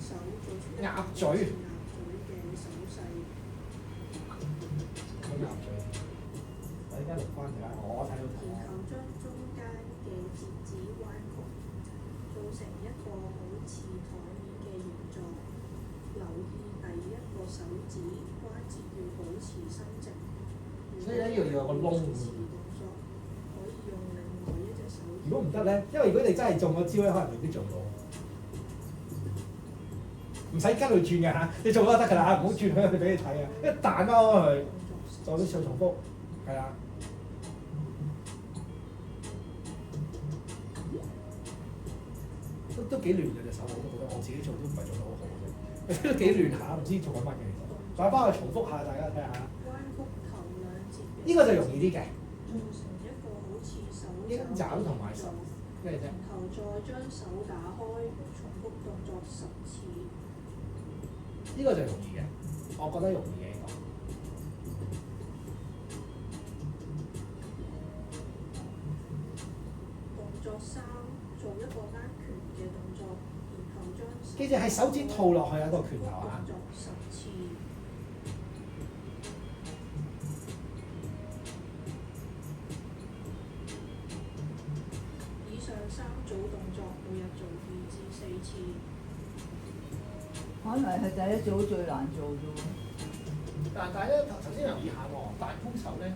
手做出一個鴨嘴嘅手勢。好鴨嘴。我而家錄翻佢啦，我睇到圖。然後將中間嘅節指彎曲，做成一個好似台面嘅形狀。留意第一個手指關節要保持伸直。所以咧，呢度要有個窿。可以用另外一隻手。如果唔得咧，因為如果你真係中咗招咧，可能未必做到。唔使跟佢轉嘅嚇，你做咗就得㗎啦，唔好轉佢俾你睇啊！一彈返佢，做啲小重複，係啦。都幾亂嘅隻手，我都覺得我自己做都唔係做得好好嘅，都幾亂下，唔知做緊乜嘅其實。再幫佢重複下，大家睇下。彎曲頭兩節。呢個就容易啲嘅。做成一個好似手鷹爪同埋手咩啫？然後再將手打開，重複動作10次。呢個就容易嘅，我覺得容易嘅呢個。動作3，做一個握拳嘅動作，然後將記住係手指套落去一個拳頭啊！動作10次。以上3組動作每日做2至4次。可能係第一組最難做啫喎。但係咧，頭先留意下喎，彈弓手咧，